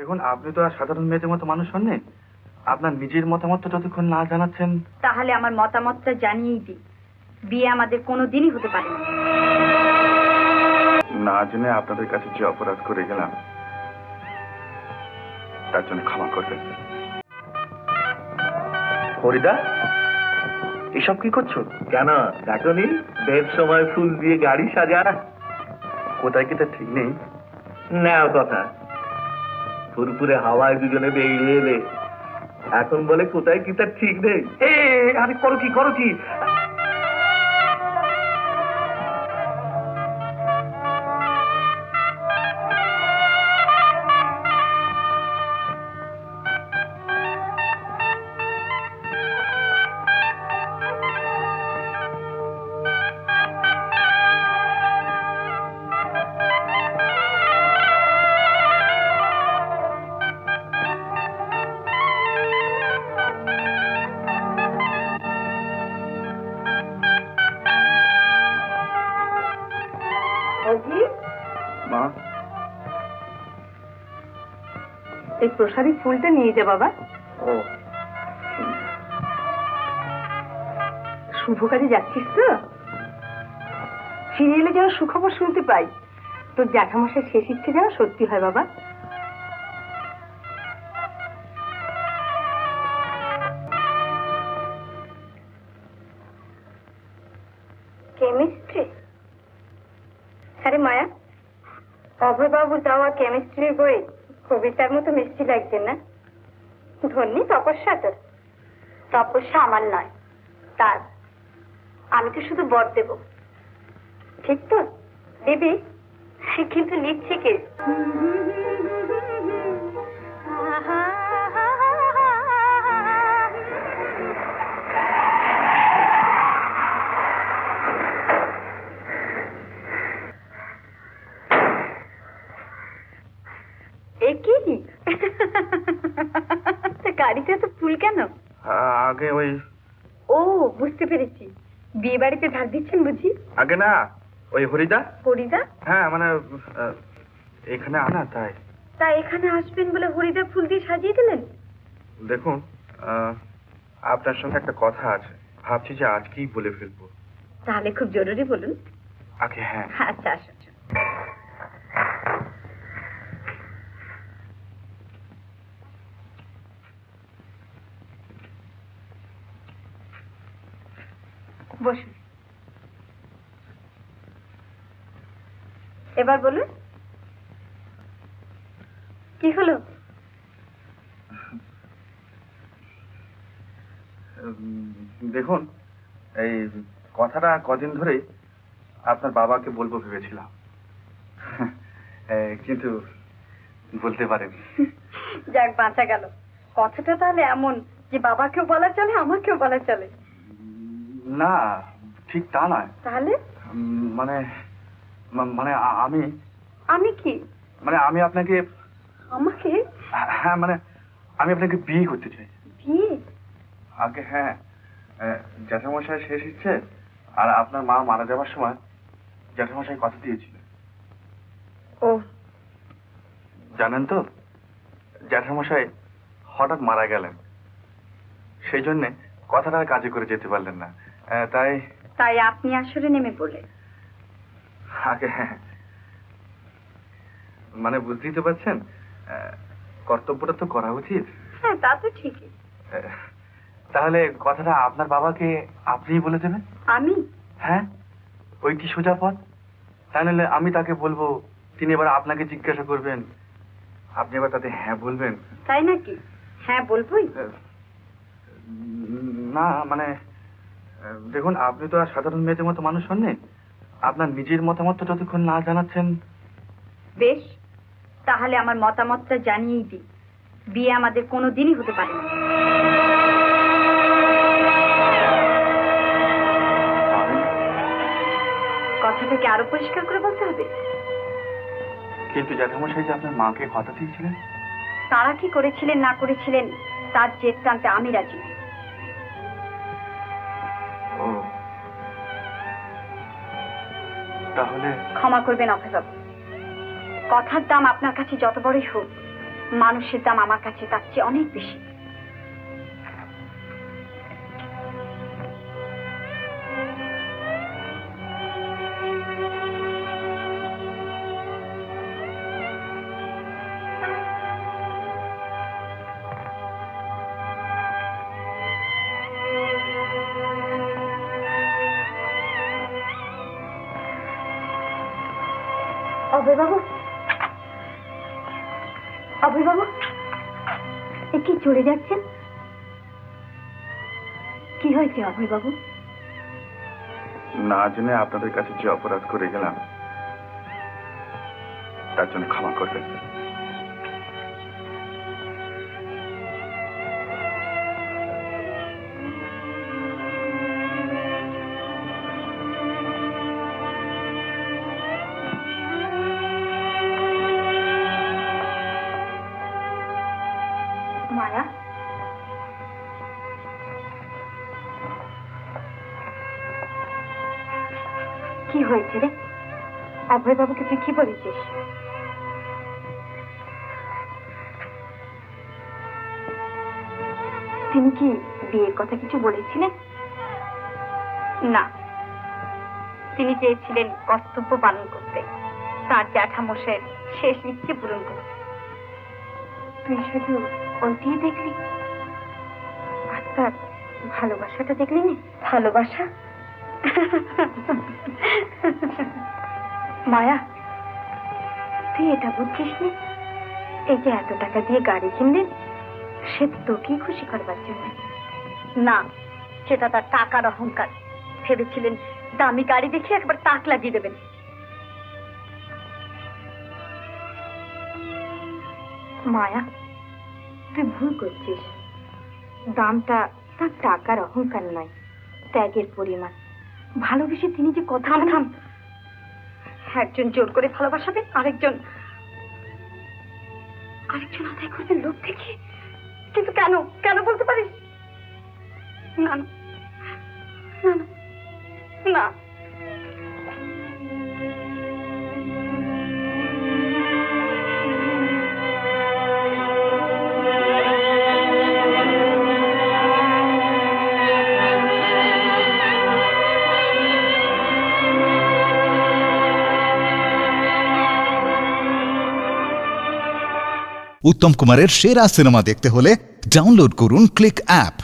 দেখুন, আপনি তো আর সাধারণ মেয়েদের মতো মানুষ হননি। আপনার নিজের মতামতটা যতক্ষণ না জানাচ্ছেন। তাহলে আমার মতামতটা জানিয়েই দিই, বিয়ে আমাদের কোনোদিনই হতে পারে না। না জেনে আপনাদের কাছে যে অপরাধ করে গেলাম, তার জন্য ক্ষমা করবেন। হরিদা, এসব কি করছো? কেন দেখনি বেশ সময় ফুল দিয়ে গাড়ি সাজা? কোথায় কি তা ঠিক নেই। নেও কথা, ফুরফুরে হাওয়ায় দুজনে বেরিয়ে এলে এখন বলে কোথায় কি তার ঠিক নেই। আরে করো কি করো কি? মা, এই প্রসাদী ফুলটা নিয়ে যা বাবা। ও শুভ কাজে যাচ্ছিস তো? ফিরে এলে যেন সুখবর শুনতে পাই। তোর জ্যাঠামশাই শেষ ইচ্ছে যেন সত্যি হয় বাবা। কেমিস্ট্রি? আরে মায়া, অভয়বাবু দেওয়া কেমিস্ট্রির বই কবিতার মতো মিষ্টি লাগছে না? ধন্যী তপস্যা তোর। তপস্যা আমার নয়, তার। আমি তো শুধু বর দেব। ঠিক তো দিদি? কিন্তু লিখছে কে? গাড়িতে তো ফুল কেন? আগে ওই ও বুঝতে পেরেছি, বিয়ে বাড়িতে ধার দিচ্ছেন বুঝি? আগে না, ওই হরিদা। হরিদা? হ্যাঁ মানে এখানে আনা তাই। তা এখানে আসবেন বলে হরিদা ফুল দিয়ে সাজিয়ে দিলেন? দেখুন, আপনার সঙ্গে একটা কথা আছে, ভাবছি যে আজকেই বলে ফেলবো। তাহলে খুব জরুরি, বলুন। আগে হ্যাঁ। আচ্ছা আসুন। বসুন। এবার বলুন, কি হলো? দেখুন, এই কথাটা কদিন ধরেই আপনার বাবাকে বলবো ভেবেছিলাম, কিন্তু বলতে পারেনি। যাক, বাঁচা গেল। কথাটা তাহলে এমন যে বাবাকেও বলা চলে, আমাকেও বলা চলে? না, ঠিক তা নয়। তাহলে? মানে মানে আমি আমি কি? মানে আমি আপনাকে। আমাকে? হ্যাঁ মানে আমি আপনাকে বিয়ে করতে চাই। বিয়ে? আগে হ্যাঁ, জ্যাঠামশাই শেষ ইচ্ছে, আর আপনার মা মারা যাওয়ার সময় জ্যাঠামশাই কথা দিয়েছিল। ও জানেন তো, জ্যাঠামশাই হঠাৎ মারা গেলেন, সেই জন্যে কথাটা কাজে করে যেতে পারলেন না। তাই তাই আপনি আসরে নেমে পড়লেন? আগে হ্যাঁ, মানে বুঝতেই তো পারছেন, কর্তব্যটা তো করা উচিত। হ্যাঁ, তা তো ঠিকই। তাহলে কথাটা আপনার বাবাকে আপনিই বলে দেবেন। আমি? হ্যাঁ, ওইটি সোজা পথ। তাই নাহলে আমি তাকে বলবো, তিনি এবার আপনাকে জিজ্ঞাসা করবেন, আপনি এবার তাতে হ্যাঁ বলবেন। তাই নাকি? হ্যাঁ বলবোই। না মানে দেখুন, আপনি তো আর সাধারণ মেয়েদের মতো মানুষ হননি। আপনার নিজের মতামতটা যতক্ষণ না জানাচ্ছেন। বেশ, তাহলে আমার মতামতটা জানিয়েই দিই, বিয়ে আমাদের কোনোদিনই হতে পারে না। কথাটাকে আরো পরিষ্কার করে বলতে হবে। কিন্তু জ্যাঠামশাই যে আপনার মাকে কথা দিয়েছিলেন। তারা কি করেছিলেন না করেছিলেন তার জেদ টানতে আমি রাজি নই। ও, তাহলে ক্ষমা করবেন অভয়বাবু, কথার দাম আপনার কাছে যত বড়ই হোক, মানুষের দাম আমার কাছে তার চেয়ে অনেক বেশি। অভয়বাবু, অভয়বাবু, এ কি চলে যাচ্ছেন? কি হয়েছে অভয়বাবু? না জেনে আপনাদের কাছে যে অপরাধ করে গেলাম তার জন্য ক্ষমা করবেন। মায়া, কি হয়েছে রে? অভয়বাবুকে তুই কি বলেছিস? তিনি কি বিয়ের কথা কিছু বলেছিলেন? না, তিনি চেয়েছিলেন কর্তব্য পালন করতে, তার জ্যাঠামশাইয়ের শেষ ইচ্ছে পূরণ করতে। তুই শুধু ওইটিই দেখলি, আর তার ভালোবাসাটা দেখলি না? ভালোবাসা? মায়া, তুই এটা বুঝছিস না? এই যে এত টাকা দিয়ে গাড়ি কিনলেন, সে তোকেই খুশি করবার জন্য। না, সেটা তার টাকার অহংকার। ভেবেছিলেন দামি গাড়ি দেখে একবার তাক লাগিয়ে দেবেন। মায়া, তুই ভুল করছিস। দামটা তার টাকার অহংকার নয়, ত্যাগের পরিমাণ। ভালোবেসে তিনি যে কথা। থাম, একজন জোর করে ভালোবাসাবে, আরেকজন আদায় করবে লোক থেকে। কিন্তু কেন কেন বলতে পারিস? না না না না, উত্তম কুমারের সেরা সিনেমা দেখতে হলে ডাউনলোড করুন ক্লিক অ্যাপ।